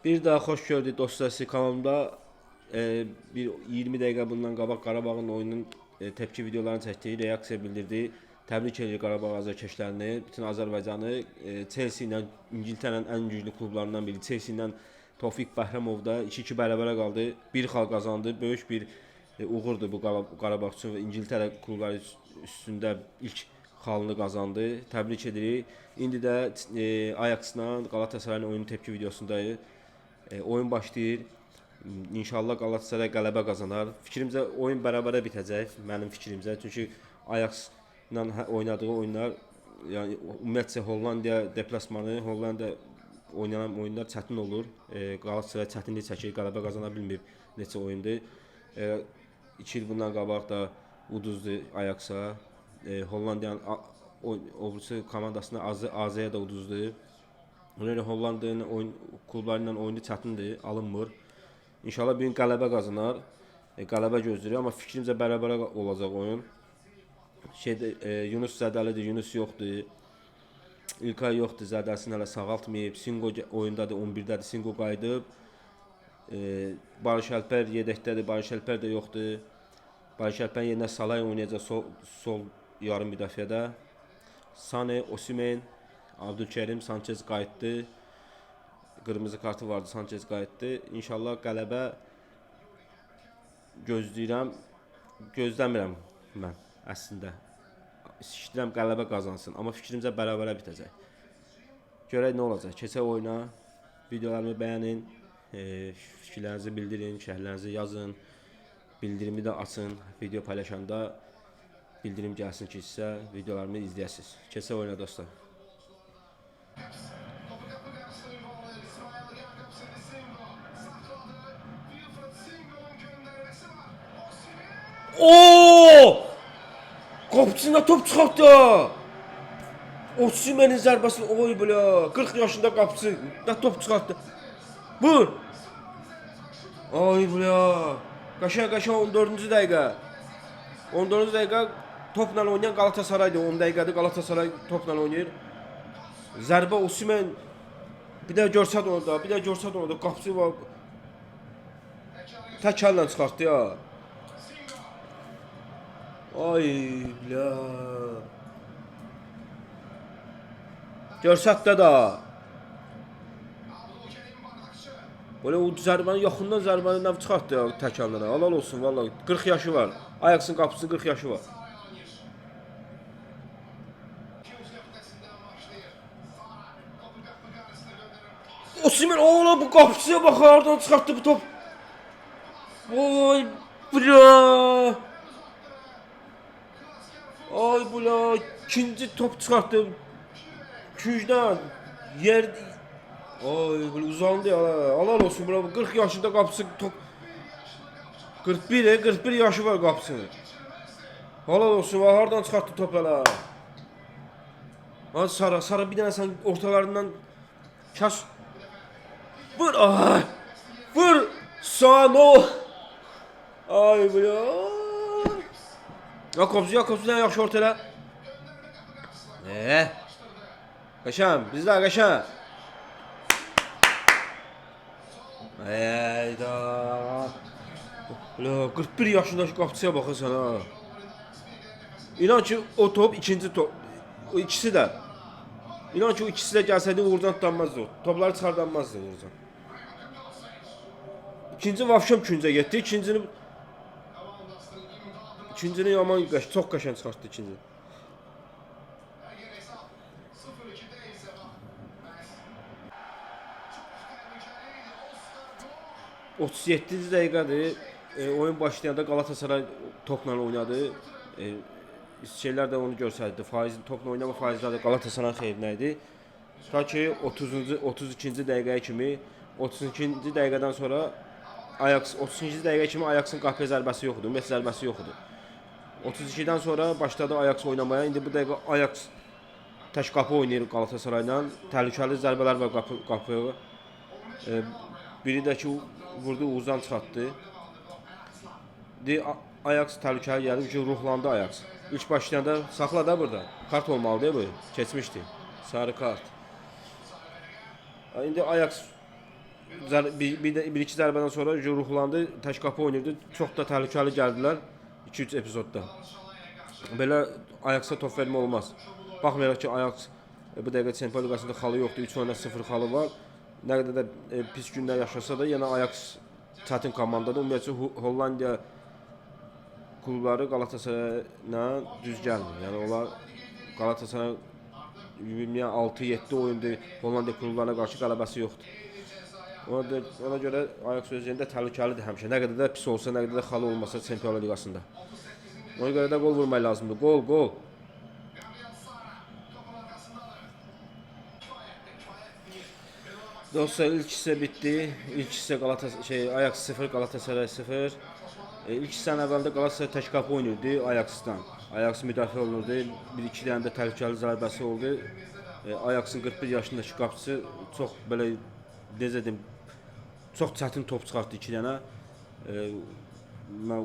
Bir daha xoş gördük dostlar sizi kanalımda. Bir 20 dəqiqə bundan qabaq Qarabağın oyunun tepki videolarını çəkdiyi, reaksiya bildirdi. Təbrik edir Qarabağ azarkeşlərini, bütün Azərbaycanı. Chelsea ilə İngiltərənin ən güclü klublarından biri Chelsea ilə Tofiq Bəhramov da 2-2 bərabərə qaldı. Bir xal qazandı. Böyük bir uğurdur bu Qarabağ üçün və İngiltərə klubları üstündə ilk xalını qazandı. Təbrik edirik. İndi də Ajax-la Qalatasarayın oyunun tepki videosundayıq. Oyun başlayır. İnşallah Galatasaray qələbə qazanar. Fikrimcə oyun bərabərə bitəcək mənim fikrimcə. Çünki Ajax-la oynadığı oyunlar, yəni ümumiyyətcə Hollandiya deplasmanı, Hollandiya oynanan oyunlar çətin olur. Galatasaray çətinlik çəkir, qələbə qazana bilmir neçə oyundur. 2 il bundan qabaq da uduzdu Ajax-a. Hollandiyanın obrisi komandasına AZ-yə də uduzdu. Ona görə Hollandiyanın klubları ilə oyunu çətindir, alınmır. İnşallah bir gün qələbə qazanar. Qələbə gözləyirik, amma fikrimcə bərabərə olacaq oyun. Yunus zədəlidir, Yunus yoxdur. İlkay yoxdur, zədəsini hələ sağaltmayıb. Singo oyundadır, 11-dədir, Singo qayıdıb. Barış Alper yedəkdədir, Barış Alper də yoxdur. Barış Alperin yerinə Salay oynayacaq sol yarım müdafiədə. Sane, Osimhen, Abdülkerim, Sanchez qayıtdı. Qırmızı kartı vardı, Sanchez qayıtdı. İnşallah qələbə gözləyirəm. Gözləmirəm mən əslində. İstəyirəm qələbə qazansın, amma fikrimcə bərabərə bitəcək. Görək nə olacaq. Keçək oyuna. Videolarımı bəyənin, fikirlərinizi bildirin, şərhlərinizi yazın. Bildirimi də açın. Video paylaşanda bildirim gəlsin ki, sizə videolarımı izləyəsiniz. Keçək oyuna dostlar. Oo! Qapısına top çıxartdı. Osimhen'in zərbəsini, oy belə, 40 yaşında qapısı, nə top çıxartdı. Vur. Ay belə. Qaşa 14-cü dəqiqə. 14-cü dəqiqə topla oynayan Qalatasaraydır. 10 dəqiqədir Galatasaray topla oynayır. Zərbə Osimhen. Bir də görsət onu da, qapısı var. Tək əllə çıxartdı ya. Ay bilə. Görsət də. Böyle o zərbənin yaxından zərbənin nəv çıxartdı ya tək əllə. Halal olsun vallahi. 40 yaşı var. Ajax'ın qapısının 40 yaşı var. Osimhen oğlum bu qapıcıya bak oradan çıxartdı bu top. Oy bula. Ay bula. İkinci top çıxartdı. Kücdən yer. Ay böyle uzandı ya. Halal olsun bula. 40 yaşında qapısı top. 41 yaşı var qapısının. Halal olsun var. Hardan çıxartdı top hələ. Hadi Sara bir dənə sən ortalarından kəs. Vur! Ay! Vur! Sano! Ay bula! Jakobs yaxşı orta elə. Qaşam, bizdə qaşam. Ayda. Bula 41 yaşındakı qapıçıya baxırsan ha. İnan ki o top ikinci top. O ikisi də. İnan ki o ikisi də gəlsəydi Uğurcan tutanmazdı o. Topları çıxardanmazdı Uğurcan. İkinci vafşam küncə getdi. İkincini yaman çox qəşəng çıxartdı ikinci. 37-ci dəqiqədir. Oyun başlayanda Galatasaray topla oynadı. Şeylər də onu göstərdi. Topla oynama faizləri Galatasaray xeyrinə idi. Ta ki 32-ci dəqiqəyə kimi, 32-ci dəqiqədən sonra Ajax 32-ci dəqiqəyə kimi Ajax'ın qapıya zərbəsi yoxdur, ümumiyyətlə zərbəsi yoxdur. 32-dən sonra başladı Ajax oynamaya. İndi bu dəqiqə Ajax tək qapı oynayır Galatasarayla. Təhlükəli zərbələr var qapıya. Biri də ki vurdu, Uğuzdan çıxartdı. Ajax təhlükəli gəldi ki, ruhlandı Ajax. İlk başlayanda saxla da burada. Kart olmalıdır bu. Keçmişdi. Sarı kart. İndi Ajax bir iki zərbədən sonra ruhlandı, tək qapı oynayırdı. Çox da təhlükəli gəldilər 2-3 epizodda. Belə Ajax-a top vermə olmaz. Baxmayaraq ki, Ajax bu dəqiqə Çempionlar Liqasında xalı yoxdur, 3 oyuna 0 xalı var. Nə qədər də pis günlər yaşasa da yenə Ajax çətin komandadır. Ümumiyyətlə Hollandiya klubları Qalatasarayla düz gəlmir. Yəni onlar Qalatasaray 6-7 oyundur Hollandiya klublarına qarşı qələbəsi yoxdur. Ona görə Ajax özündə təhlükəlidir həmişə. Nə qədər də pis olsa, nə qədər də xalı olmasa Çempionlar Liqasında. Ona görə də gol vurmaq lazımdır. Gol. Dostlar, ilk hissə bitdi. İlk hissə Ajax 0, Galatasaray 0. İlk hissənin əvvəlində Galatasaray tək qapı oynayırdı Ajax'dan. Ajax müdafiə olunurdu. 1-2 dənə də təhlükəli zərbəsi oldu. Ajax'ın 41 yaşındakı qapıçısı çox belə necə deyim, çox çətin top çıxartdı 2 dənə.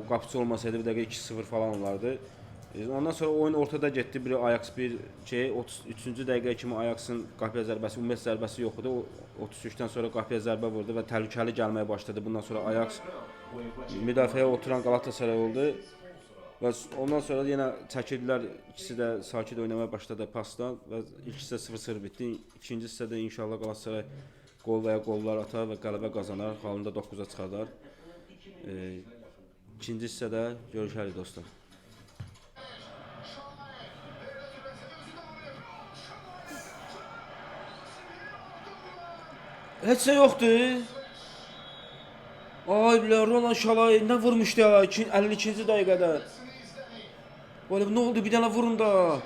Qapıçı olmasaydı bir dəqiqə 2-0 falan olardı. Ondan sonra oyun ortada getdi. Bir Ajax 33-cü dəqiqəyə kimi Ajax'ın qapıya zərbəsi, ümumiyyət zərbəsi yox idi. 33-dən sonra qapıya zərbə vurdu və təhlükəli gəlməyə başladı. Bundan sonra Ajax müdafiəyə oturan Galatasaray oldu. Və ondan sonra yenə çəkildilər. İkisi də sakit oynamaya başladı pasdan və ilk hissə 0-0 bitdi. İkinci hissədə inşallah Galatasaray qol və ya qollar atar və qələbə qazanar. Halında 9-a çıxardar. İkinci hissədə görüşərik dostlar. Heç nə yoxdur. Ay bilə, Roland Şalay nə vurmuşdu ya 52-ci dəqiqədə. Böyle nə oldu, bir dənə vurun da.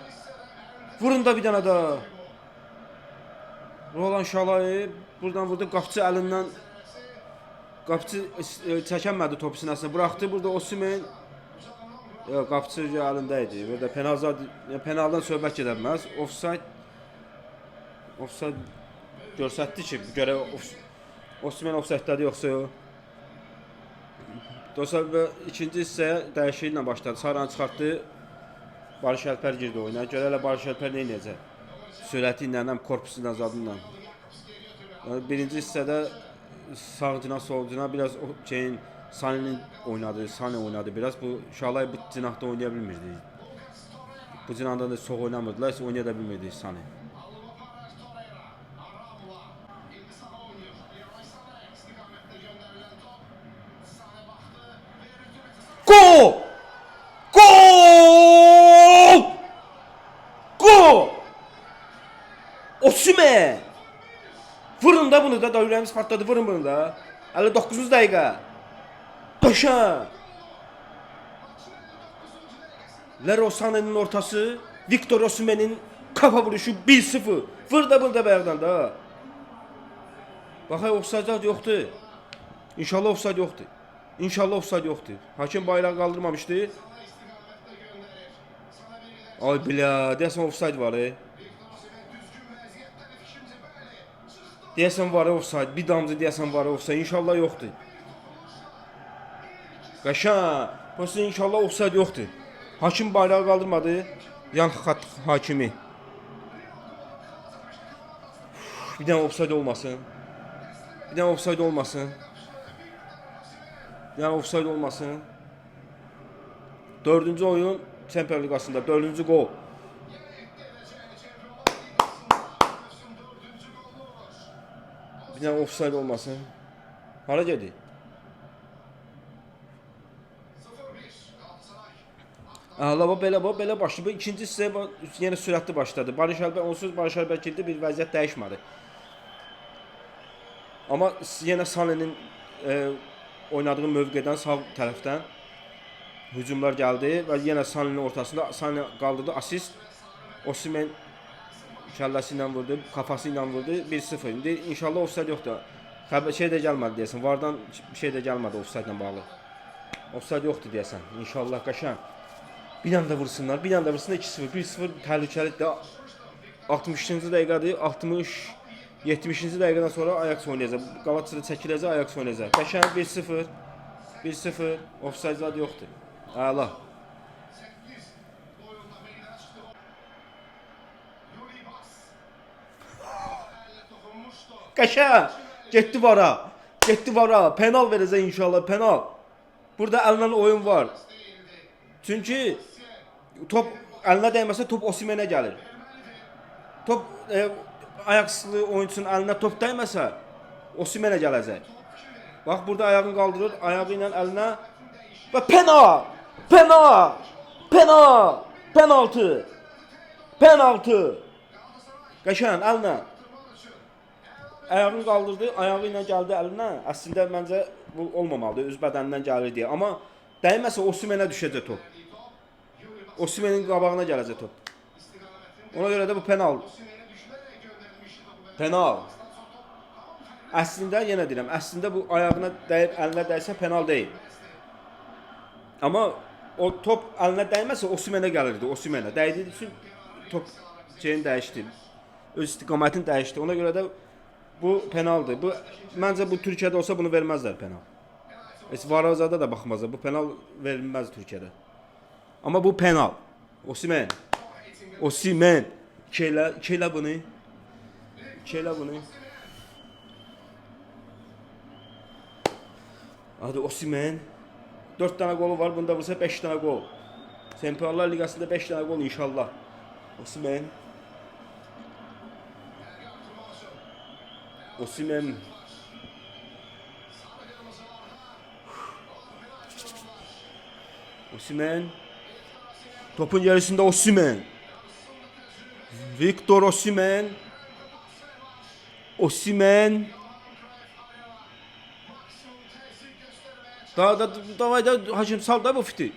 Vurun da bir dənə də. Roland Şalay buradan vurdu, qapıçı əlindən. Qapıçı çəkənmədi topu sinəsinə, buraxdı. Burada Osimhen qapıçı əlində idi. Burada penaldan söhbət gedə bilməz. Offside göstərdi ki, görə Osimhen offside-dədir yoxsa yox. Dostlar, ikinci hissəyə dəyişikliklə başladı. Saranı çıxartdı. Barış Alper girdi oyuna. Görələ Barış Alper nə edəcək? Sürəti ilə, korpusu ilə, zadınla. Yəni, birinci hissədə sağcına, solcuna biraz Sane'nin oynadı. Sane oynadı biraz. Bu Şalay bu cinahda oynaya bilmirdi. Bu cinahda da çox oynamırdılar. Heç oynaya da bilmirdi Sane. Gol! Gol! Gol! Osimhen! Vurun da bunu da, ürəyimiz partladı, vurun bunu da. 59-cu dəqiqə. Qaşa! Leroy Sané'nin ortası, Victor Osimhen'in kafa vuruşu 1-0. Vur da bunu da bayaqdan da. Baxay, offside yoxdur. İnşallah offside yoxdur. İnşallah offside yoxdur. Hakim bayrağı qaldırmamışdı. Ay bilə, deyəsən offside var. Deyəsən var offside. Bir damcı deyəsən var offside. İnşallah yoxdur. Qaşa, prosta inşallah offside yoxdur. Hakim bayrağı qaldırmadı. Yan xat hakimi. Bir dənə offside olmasın. Bir dənə offside olmasın. Yəni offside olmasın. 4-cü oyun Çempionlar Liqasında 4-cü gol. Bir dənə offside olmasın. Hara gedir? Belə başladı. İkinci hissə yenə sürətli başladı. Barış Alper, onsuz Barış Alper girdi, bir vəziyyət dəyişmədi. Amma yenə Sane'nin oynadığı mövqedən sağ tərəfdən hücumlar gəldi və yenə Sane'nin ortasında Sane qaldırdı, asist. Osimhen kəlləsi ilə vurdu, kafası ilə vurdu, 1-0. İndi inşallah offside yoxdur. Şey də gəlmədi deyəsən, vardan bir şey də gəlmədi offside ilə bağlı. Offside yoxdur deyəsən, inşallah qaşan. Bir dənə də vursunlar, 2-0, 1-0 təhlükəlidir. 60-cı dəqiqədir, 70-ci dəqiqədən sonra Ajax oynayacaq. Galatasaray çəkiləcək, Ajax oynayacaq. Qəşəng 1-0, 1-0, offside zad yoxdur. Əla. Qəşəng getdi vara. Getdi vara. Penal verəcək inşallah, penal. Burada əlindən oyun var. Çünki top əlinə dəyməsə top Osimhenə gəlir. Top Ajaxlı oyunçunun əlinə top dəyməsə Osimhenə gələcək. Bax burada ayağını qaldırır, ayağı ilə əlinə və penal! Penal! Penal! Penaltı! Penaltı! Qəşəng əlinə. Ayağını qaldırdı, ayağı ilə gəldi əlinə. Əslində məncə bu olmamalıdır, öz bədənindən gəlir deyə. Amma dəyməsə Osimhenə düşəcək top. Osimhenin qabağına gələcək top. Ona görə də bu penal. Penal. Əslində yenə deyirəm, əslində bu ayağına dəyib əlinə dəysə penal deyil. Amma o top əlinə dəyməsə Osimhenə gəlirdi, Osimhenə. Dəydiyi üçün top şeyini dəyişdi. Öz istiqamətini dəyişdi. Ona görə də bu penaldır. Bu məncə bu Türkiyədə olsa bunu verməzlər penal. Varazada da baxmazlar. Bu penal verilməz Türkiyədə. Amma bu penal. Osimhen. Osimhen. İkilə bunu. İkilə bunu. Hadi Osimhen. 4 tane golü var. Bunda vursa 5 tane gol. Şampiyonlar Ligasında 5 tane gol inşallah. Osimhen. Osimhen. Osimhen. Topun gerisinde Osimhen. Victor Osimhen. Osimhen. Davay da Hacım sal da bu fiti.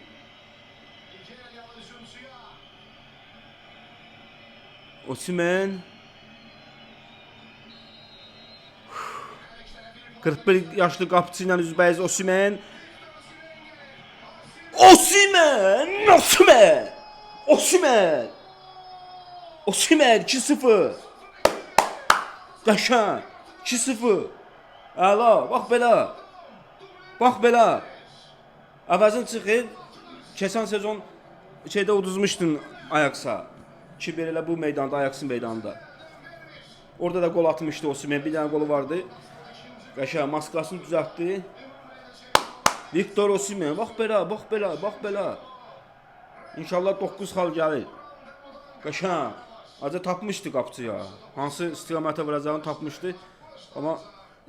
Osimhen. 41 yaşlı qapıçı ilə üzbəyiz Osimhen. Osimhen! Osimhen! Osimhen! Osimhen 2-0. Qəşəng 2-0. Əla, bax belə. Bax belə. Əvəzin çıxır. Keçən sezon şeydə uduzmuşdun Ajaxa. 2-1 elə bu meydanda, Ajaxın meydanında. Orada da gol atmışdı Osimhen. Bir dənə golu vardı. Qəşəng maskasını düzəltdi. Victor Osimhen. Bax belə, bax belə, bax belə. İnşallah 9 xal gəlir. Qəşəng. Acı tapmışdı qapıçı ya. Hansı istiqamətə vuracağını tapmışdı. Amma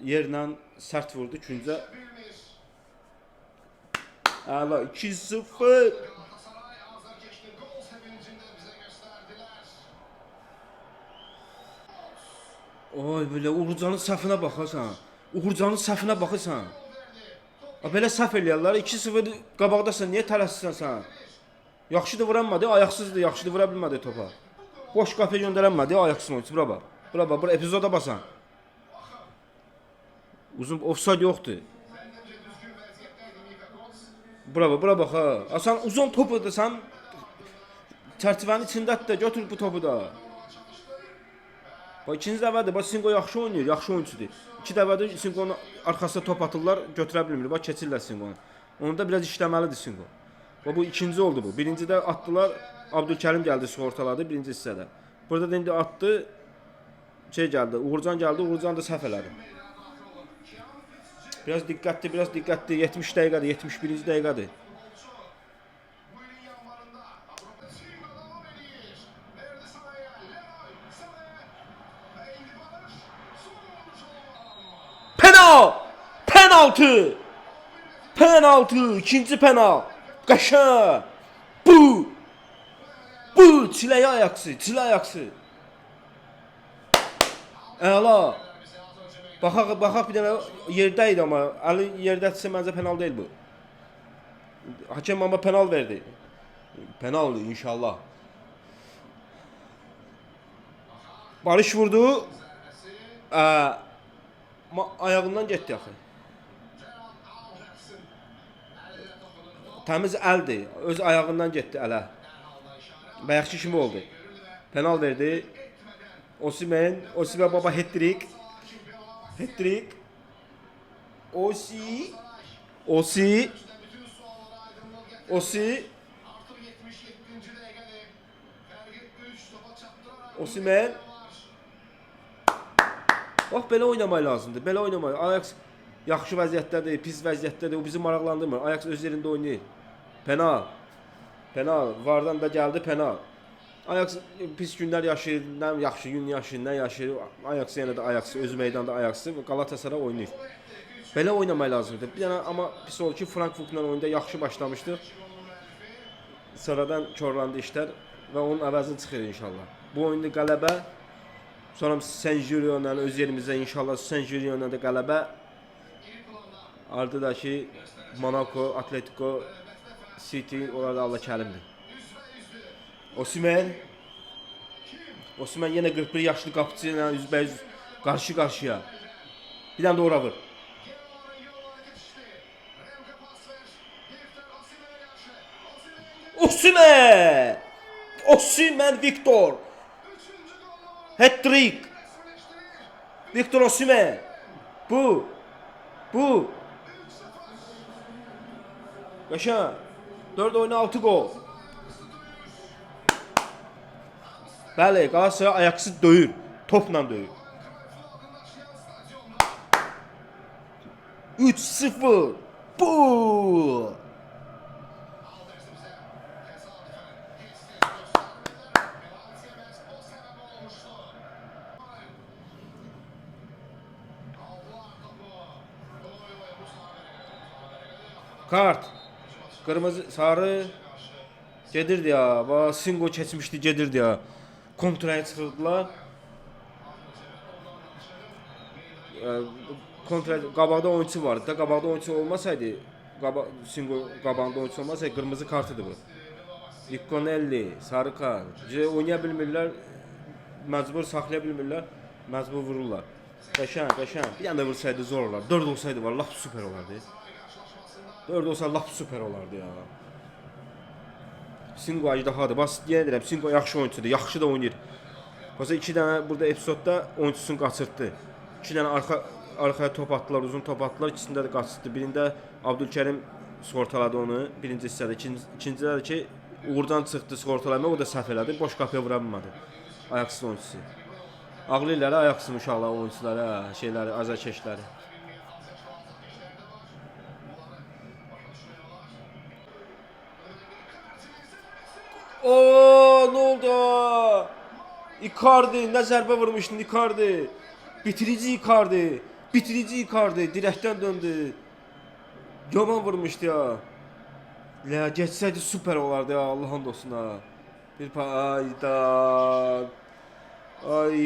yerlə sərt vurdu küncə. Əla 2-0. Oy belə Uğurcanın səhvinə baxırsan. Uğurcanın səhvinə baxırsan. Belə səhv eləyirlər. 2-0 qabaqdasan. Niyə tələsirsən sən? Yaxşı da vuranmadı, ayaqsızdı. Yaxşı da vura bilmədi topa. Boş qapıya göndərənmədi, ayaqsız oyunçu. Bura bax. Bura bax, bura epizoda basan. Uzun ofsayt yoxdur. Bura bax ha. Sən uzun topu da sən çərçivənin içindədir də götür bu topu da. Bax ikinci dəfədir. Bax Singo yaxşı oynayır, yaxşı oyunçudur. 2 dəfədir Singo'nun arxasına top atırlar, götürə bilmir. Bax keçirlər Singo'nu. Onda biraz işləməlidir Singo. Bax bu ikinci oldu bu. Birincidə atdılar, Abdülkerim gəldi, sığortaladı birinci hissədə. Burada da indi atdı. Şey gəldi, Uğurcan gəldi, Uğurcan da səhv elədi. Biraz diqqətli, biraz diqqətli. 70 dəqiqədir, 71-ci dəqiqədir. Penal! Penaltı! Penaltı! İkinci penal! Qəşəng! Bu! Bu! Çiləyə ayaqsı, çilə ayaqsı. Əla! Baxaq bir dənə yerdə idi amma əli yerdədirsə məncə penal deyil bu. Hakem amma penal verdi. Penaldır inşallah. Barış vurdu. Ayağından getdi axı. Təmiz əldir. Öz ayağından getdi ələ. Bayaqçı kimi oldu. Penal verdi. Osimhen baba hat-trick. Hat-trick. Osi. Osimhen. Bax belə oynamaq lazımdır. Belə oynamaq. Ajax Yaxşı vəziyyətdədir, pis vəziyyətdədir. O bizi maraqlandırmır. Ajax öz yerində oynayır. Penal. Penal. Vardan da gəldi penal. Ajax pis günlər yaşayır, nə yaxşı gün yaşayır, nə yaşayır. Ajax yenə də Ajax öz meydanda Ajax. Galatasaray oynayır. Belə oynamaq lazımdır. Bir dənə amma pis oldu ki, Frankfurtla oyunda yaxşı başlamışdıq. Sonradan korlandı işlər və onun əvəzini çıxır inşallah. Bu oyunda qələbə, sonra Saint-Girion-la öz yerimizdə inşallah Saint-Girion-la da qələbə. Ardadakı Monaco, Atletico, City, orada Allah kərimdir. Osimhen yenə 41 yaşlı qapıcı ilə üzbəüz qarşı-qarşıya. Bir dənə də ora vur. Osimhen Victor. Hat-trick. Victor Osimhen. Bu. Qaşa. 4 oyuna 6 gol. Bəli, Galatasaray Ajax'ı döyür. Topla döyür. 3-0. Bu. Kart. Kırmızı, sarı. Gedirdi ya. Singo keçmişdi, gedirdi ya. Kontraya çıxırdılar. Qabaqda oyunçu vardı da. Qabaqda oyunçu olmasaydı, Singo qabağında oyunçu olmasaydı kırmızı kartıdır bu. Iconelli, sarı kart. Oynaya bilmirlər. Məcbur saxlaya bilmirlər. Məcbur vururlar. Qəşəng. Bir dənə də vursaydı zor olar. 4 olsaydı var, lap süper olardı. 4 olsa lap süper olardı ya. Singo ajdahadır. Bas yenə deyirəm, Singo yaxşı oyunçudur, yaxşı da oynayır. Məsələn 2 dənə burada epizodda oyunçusunu qaçırtdı. 2 dənə arxaya top atdılar, uzun top atdılar, ikisində də qaçırtdı. Birində Abdülkerim skortaladı onu, birinci hissədə. İkincidə də ki, uğurdan çıxdı skortalamaq, o da səhv elədi, boş qapıya vura bilmədi. Ajax'ın oyunçusu. Ağlayırlar Ajax'ın uşaqları, oyunçuları, şeyləri, azarkeşləri. Ne oldu? Icardi, nə zərbə vurmuşdun Icardi. Bitirici Icardi. Dirəkdən döndü. Yaman vurmuşdu ya. Ya geçsəydi süper olardı ya, Allah'ın dostuna. Bir payda. Ay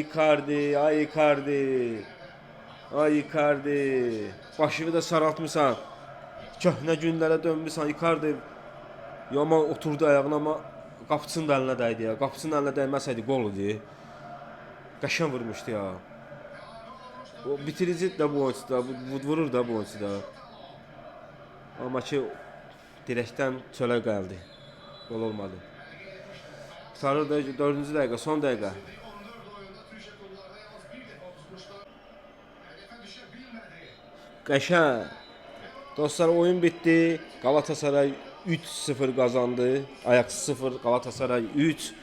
Icardi. Başını da saraltmışsan. Köhnə günlərə dönmüşsən Icardi. Yaman oturdu ayağına ama qapıçının da əlinə dəydi ya. Qapıçının əlinə dəyməsəydi gol idi. Qəşəng vurmuşdu ya. O bitirici də bu oyunçu da, vurur da bu oyunçu da. Amma ki direkdən çölə gəldi. Gol olmadı. Sarı da 4-cü dəqiqə, son dəqiqə. Qəşəng. Dostlar, oyun bitdi. Galatasaray 3-0 kazandı. Ajax 0, Galatasaray 3.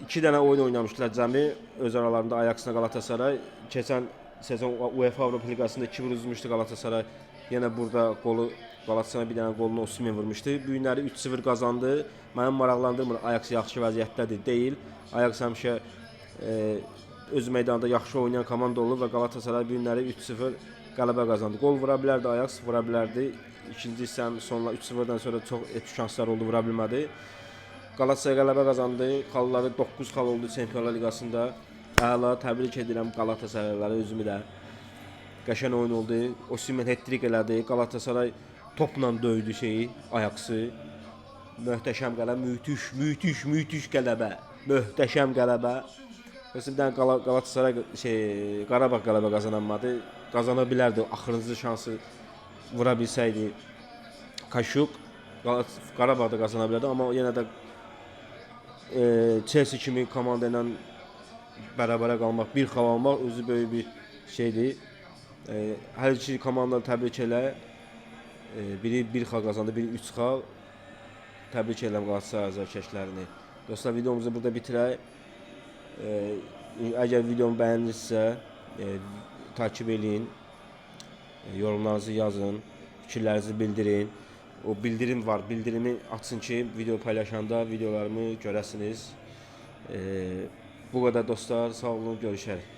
2 dənə oyun oynamışlar cəmi. Öz aralarında Ajax'la Galatasaray. Keçən sezon UEFA Avropa Liqasında 2-1 uzmuşdu Galatasaray. Yenə burada golu Galatasaray bir dənə golunu Osimhen vurmuşdu. Bu günləri 3-0 kazandı. Mənim maraqlandırmır, Ajax yaxşı vəziyyətdədir, deyil. Ajax həmişə öz meydanında yaxşı oynayan komanda olur və Galatasaray bu günləri 3-0 qələbə qazandı. Gol vura bilərdi Ajax, vura bilərdi. İkinci hissənin sonuna 3-0'dan sonra çox şanslar oldu, vura bilmədi. Galatasaray qələbə qazandı. Xalları 9 xal oldu Çempionlar Liqasında. Əla, təbrik edirəm Galatasaraylıları, özümü də. Qəşəng oyun oldu. Osimhen hat-trick elədi. Galatasaray topla döydü Ajax'ı. Möhtəşəm qələbə, müthiş qələbə. Möhtəşəm qələbə. Məsələn, Galatasaray Qarabağ qələbə qazanamadı. Qazana bilərdi, axırıncı şansı vura bilsəydi Kaşuk Qarabağda qazana bilərdi, amma yenə də Chelsea kimi komanda ilə bərabərə qalmaq, bir xal almaq özü böyük bir şeydir. Hər iki komandanı təbrik elə. Biri 1 xal qazandı, biri 3 xal. Təbrik edirəm Galatasaray azarkeşlərini. Dostlar, videomuzu burada bitirək. Əgər videomu bəyənirsə takip edin. Yorumlarınızı yazın, fikirlərinizi bildirin. O bildirim var, bildirimi açın ki, video paylaşanda videolarımı görəsiniz. Bu qədər dostlar, sağ olun, görüşərik.